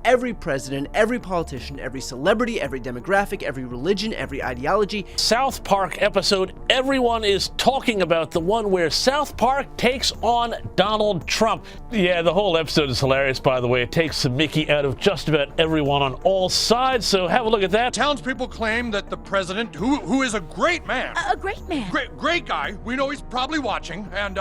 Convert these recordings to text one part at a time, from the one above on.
every president, every politician, every celebrity, every demographic, every religion, every ideology. South Park episode everyone is talking about, the one where South Park takes on Donald Trump. Yeah, the whole episode is hilarious, by the way. It takes some Mickey out of just about everyone on all sides, so have a look at that. Townspeople claim that the president, who is a great man. A great man. Great guy. We know he's probably watching, and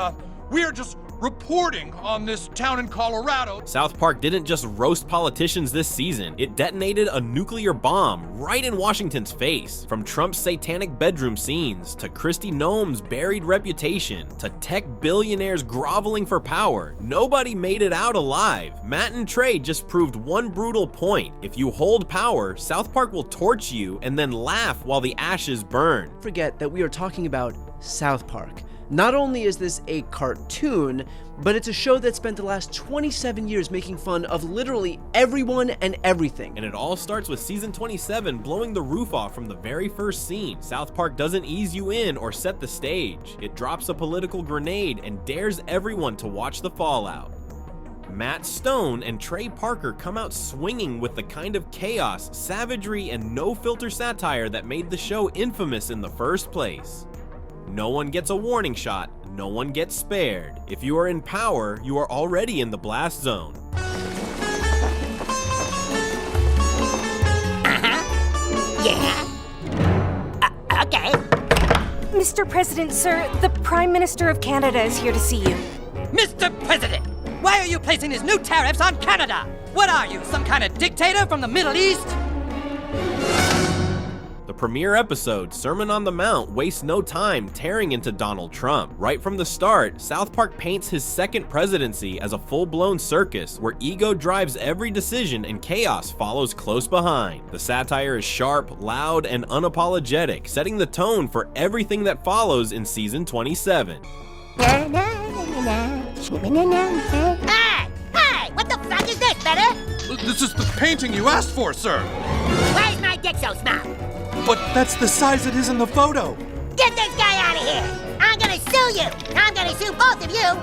we are just reporting on this town in Colorado. South Park didn't just roast politicians this season, it detonated a nuclear bomb right in Washington's face. From Trump's satanic bedroom scenes, to Kristi Noem's buried reputation, to tech billionaires groveling for power, nobody made it out alive. Matt and Trey just proved one brutal point. If you hold power, South Park will torch you and then laugh while the ashes burn. Forget that we are talking about South Park. Not only is this a cartoon, but it's a show that spent the last 27 years making fun of literally everyone and everything. And it all starts with season 27 blowing the roof off from the very first scene. South Park doesn't ease you in or set the stage. It drops a political grenade and dares everyone to watch the fallout. Matt Stone and Trey Parker come out swinging with the kind of chaos, savagery, and no-filter satire that made the show infamous in the first place. No one gets a warning shot, no one gets spared. If you are in power, you are already in the blast zone. Yeah. Okay. Mr. President, sir, the Prime Minister of Canada is here to see you. Mr. President, why are you placing these new tariffs on Canada? What are you, some kind of dictator from the Middle East? The premiere episode, Sermon on the Mount, wastes no time tearing into Donald Trump. Right from the start, South Park paints his second presidency as a full-blown circus where ego drives every decision and chaos follows close behind. The satire is sharp, loud, and unapologetic, setting the tone for everything that follows in season 27. Hey, what the fuck is this, brother? This is the painting you asked for, sir. Why is my dick so small? But that's the size it is in the photo. Get this guy out of here! I'm gonna sue you! I'm gonna sue both of you!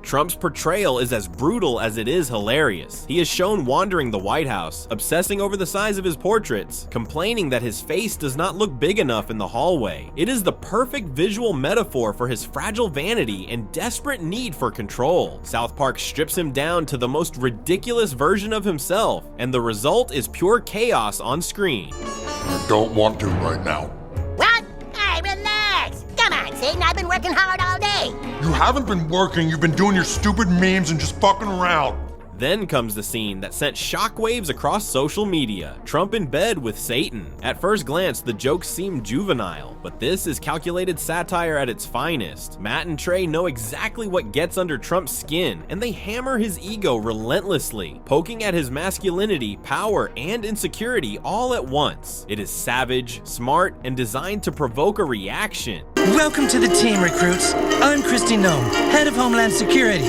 Trump's portrayal is as brutal as it is hilarious. He is shown wandering the White House, obsessing over the size of his portraits, complaining that his face does not look big enough in the hallway. It is the perfect visual metaphor for his fragile vanity and desperate need for control. South Park strips him down to the most ridiculous version of himself, and the result is pure chaos on screen. I don't want to right now. What? Hey, relax! Come on, Satan, I've been working hard all day! You haven't been working, you've been doing your stupid memes and just fucking around. Then comes the scene that sent shockwaves across social media. Trump in bed with Satan. At first glance, the jokes seem juvenile, but this is calculated satire at its finest. Matt and Trey know exactly what gets under Trump's skin, and they hammer his ego relentlessly, poking at his masculinity, power, and insecurity all at once. It is savage, smart, and designed to provoke a reaction. Welcome to the team, recruits. I'm Kristi Noem, head of Homeland Security.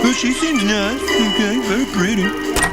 Well, she seems nice. Okay, very pretty.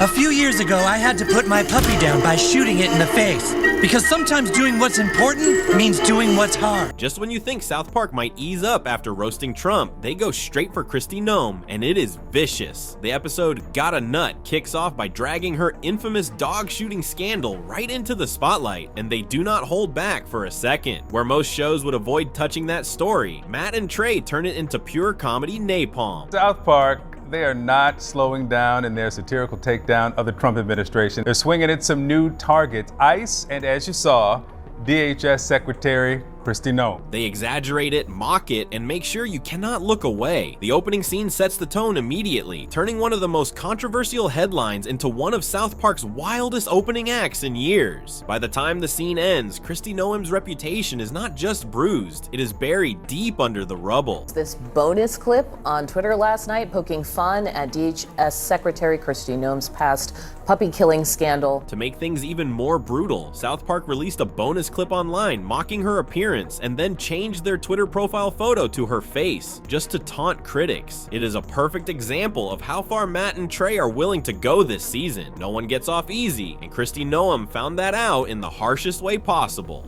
A few years ago, I had to put my puppy down by shooting it in the face. Because sometimes doing what's important means doing what's hard. Just when you think South Park might ease up after roasting Trump, they go straight for Kristi Noem, and it is vicious. The episode Got a Nut kicks off by dragging her infamous dog shooting scandal right into the spotlight, and they do not hold back for a second. Where most shows would avoid touching that story, Matt and Trey turn it into pure comedy napalm. South Park, they are not slowing down in their satirical takedown of the Trump administration. They're swinging at some new targets, ICE, and as you saw, DHS Secretary Kristi Noem. They exaggerate it, mock it, and make sure you cannot look away. The opening scene sets the tone immediately, turning one of the most controversial headlines into one of South Park's wildest opening acts in years. By the time the scene ends, Kristi Noem's reputation is not just bruised, it is buried deep under the rubble. This bonus clip on Twitter last night poking fun at DHS Secretary Kristi Noem's past puppy killing scandal. To make things even more brutal, South Park released a bonus clip online mocking her appearance and then changed their Twitter profile photo to her face, just to taunt critics. It is a perfect example of how far Matt and Trey are willing to go this season. No one gets off easy, and Kristi Noem found that out in the harshest way possible.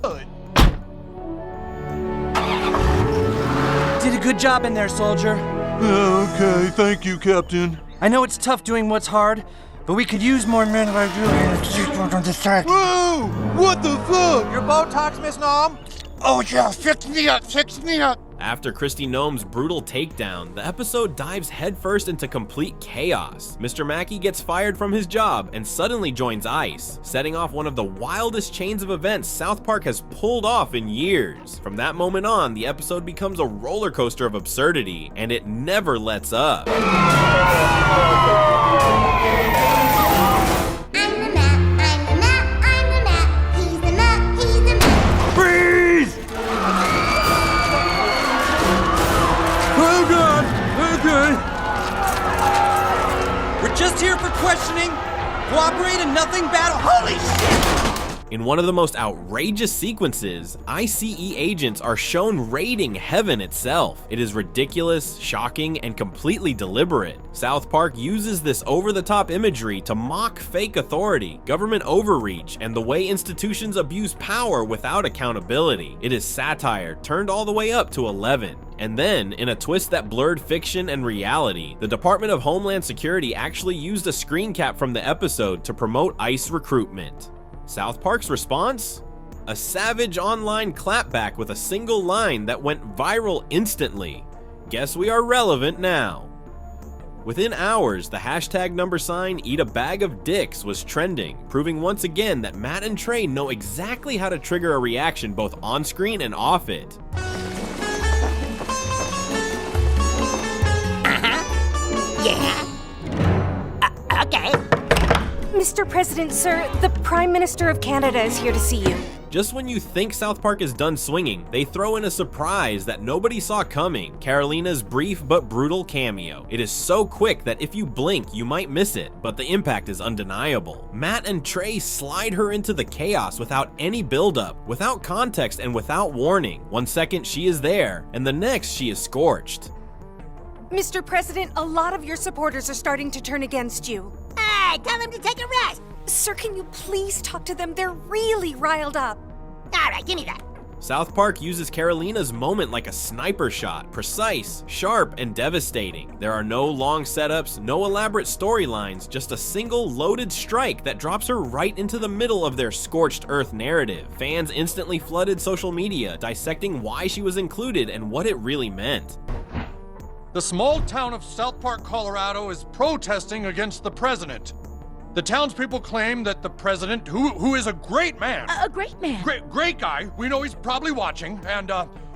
Did a good job in there, soldier. Okay, thank you, Captain. I know it's tough doing what's hard, but we could use more men like you on the track. Whoa! What the fuck? Your Botox, Miss Nom? Oh yeah, fix me up, fix me up. After Kristi Noem's brutal takedown, the episode dives headfirst into complete chaos. Mr. Mackey gets fired from his job and suddenly joins ICE, setting off one of the wildest chains of events South Park has pulled off in years. From that moment on, the episode becomes a roller coaster of absurdity, and it never lets up. We're just here for questioning. Cooperate and nothing bad. Holy shit! In one of the most outrageous sequences, ICE agents are shown raiding heaven itself. It is ridiculous, shocking, and completely deliberate. South Park uses this over-the-top imagery to mock fake authority, government overreach, and the way institutions abuse power without accountability. It is satire turned all the way up to 11. And then, in a twist that blurred fiction and reality, the Department of Homeland Security actually used a screen cap from the episode to promote ICE recruitment. South Park's response? A savage online clapback with a single line that went viral instantly. Guess we are relevant now. Within hours, the hashtag #eat a bag of dicks was trending, proving once again that Matt and Trey know exactly how to trigger a reaction both on screen and off it. Yeah. Okay. Mr. President, sir, the Prime Minister of Canada is here to see you. Just when you think South Park is done swinging, they throw in a surprise that nobody saw coming, Carolina's brief but brutal cameo. It is so quick that if you blink, you might miss it, but the impact is undeniable. Matt and Trey slide her into the chaos without any buildup, without context, and without warning. 1 second she is there, and the next she is scorched. Mr. President, a lot of your supporters are starting to turn against you. Hey, tell them to take a rest. Sir, can you please talk to them? They're really riled up. All right, give me that. South Park uses Carolina's moment like a sniper shot, precise, sharp, and devastating. There are no long setups, no elaborate storylines, just a single loaded strike that drops her right into the middle of their scorched earth narrative. Fans instantly flooded social media, dissecting why she was included and what it really meant. The small town of South Park, Colorado is protesting against the president. The townspeople claim that the president, who is a great man. A great man. Great guy. We know he's probably watching. And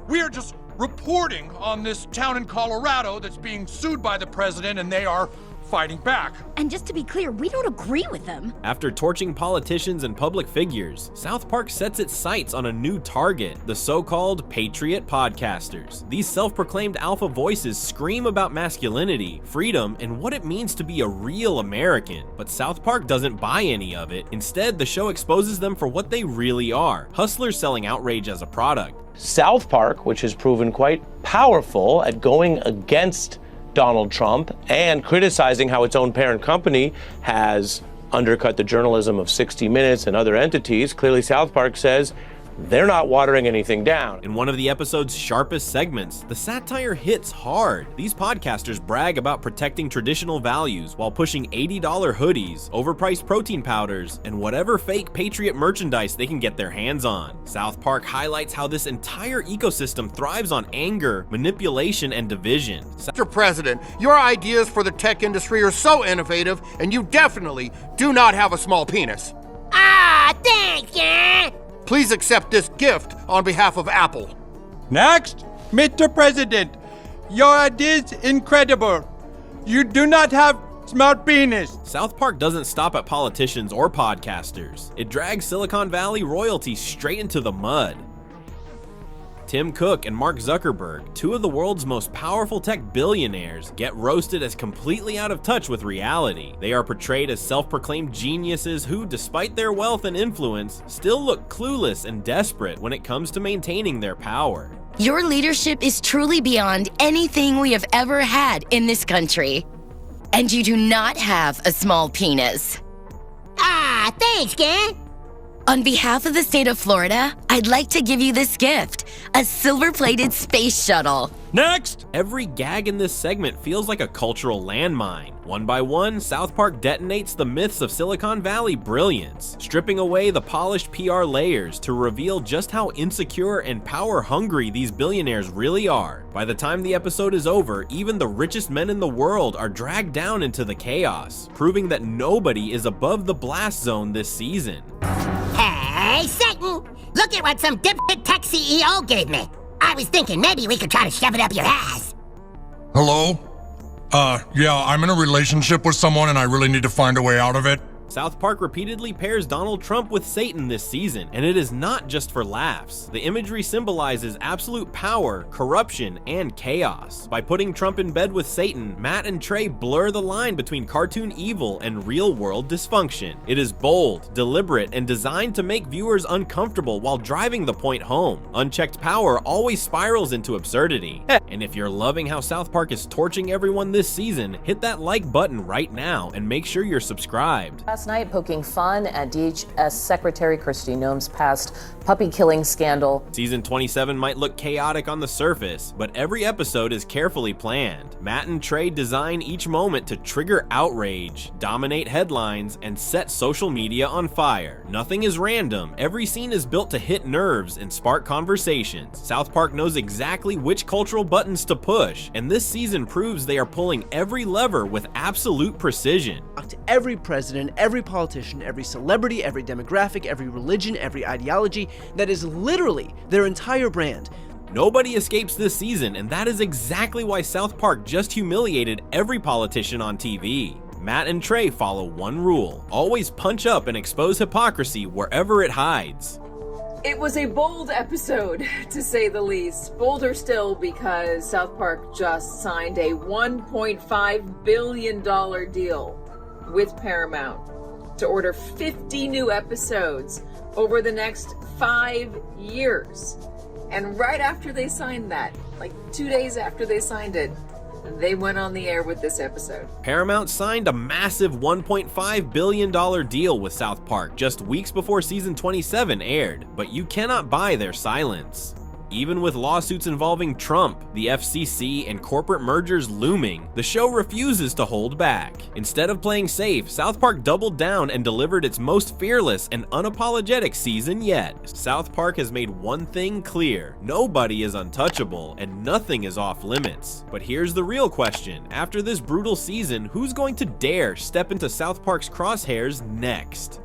we are just reporting on this town in Colorado that's being sued by the president, and they are fighting back. And just to be clear, we don't agree with them. After torching politicians and public figures, South Park sets its sights on a new target, the so-called patriot podcasters. These self-proclaimed alpha voices scream about masculinity, freedom, and what it means to be a real American. But South Park doesn't buy any of it. Instead, the show exposes them for what they really are, hustlers selling outrage as a product. South Park, which has proven quite powerful at going against Donald Trump and criticizing how its own parent company has undercut the journalism of 60 Minutes and other entities, clearly South Park says they're not watering anything down. In one of the episode's sharpest segments, the satire hits hard. These podcasters brag about protecting traditional values while pushing $80 hoodies, overpriced protein powders, and whatever fake Patriot merchandise they can get their hands on. South Park highlights how this entire ecosystem thrives on anger, manipulation, and division. Mr. President, your ideas for the tech industry are so innovative, and you definitely do not have a small penis. Ah, thanks, yeah. Please accept this gift on behalf of Apple. Next, Mr. President, your idea is incredible. You do not have smart penis. South Park doesn't stop at politicians or podcasters. It drags Silicon Valley royalty straight into the mud. Tim Cook and Mark Zuckerberg, two of the world's most powerful tech billionaires, get roasted as completely out of touch with reality. They are portrayed as self-proclaimed geniuses who, despite their wealth and influence, still look clueless and desperate when it comes to maintaining their power. Your leadership is truly beyond anything we have ever had in this country. And you do not have a small penis. Ah, thanks, gang. On behalf of the state of Florida, I'd like to give you this gift, a silver-plated space shuttle. Next! Every gag in this segment feels like a cultural landmine. One by one, South Park detonates the myths of Silicon Valley brilliance, stripping away the polished PR layers to reveal just how insecure and power-hungry these billionaires really are. By the time the episode is over, even the richest men in the world are dragged down into the chaos, proving that nobody is above the blast zone this season. Hey, Satan! Look at what some dipshit tech CEO gave me. I was thinking maybe we could try to shove it up your ass. Hello? Yeah, I'm in a relationship with someone and I really need to find a way out of it. South Park repeatedly pairs Donald Trump with Satan this season, and it is not just for laughs. The imagery symbolizes absolute power, corruption, and chaos. By putting Trump in bed with Satan, Matt and Trey blur the line between cartoon evil and real-world dysfunction. It is bold, deliberate, and designed to make viewers uncomfortable while driving the point home. Unchecked power always spirals into absurdity. And if you're loving how South Park is torching everyone this season, hit that like button right now and make sure you're subscribed. Last night, poking fun at DHS Secretary Kristi Noem's past puppy killing scandal. Season 27 might look chaotic on the surface, but every episode is carefully planned. Matt and Trey design each moment to trigger outrage, dominate headlines, and set social media on fire. Nothing is random. Every scene is built to hit nerves and spark conversations. South Park knows exactly which cultural buttons to push, and this season proves they are pulling every lever with absolute precision. Every president, every politician, every celebrity, every demographic, every religion, every ideology, that is literally their entire brand. Nobody escapes this season, and that is exactly why South Park just humiliated every politician on TV. Matt and Trey follow one rule: always punch up and expose hypocrisy wherever it hides. It was a bold episode, to say the least. Bolder still because South Park just signed a $1.5 billion deal with Paramount to order 50 new episodes over the next 5 years. And right after they signed that, like 2 days after they signed it, they went on the air with this episode. Paramount signed a massive $1.5 billion deal with South Park just weeks before season 27 aired, but you cannot buy their silence. Even with lawsuits involving Trump, the FCC, and corporate mergers looming, the show refuses to hold back. Instead of playing safe, South Park doubled down and delivered its most fearless and unapologetic season yet. South Park has made one thing clear: nobody is untouchable and nothing is off limits. But here's the real question: after this brutal season, who's going to dare step into South Park's crosshairs next?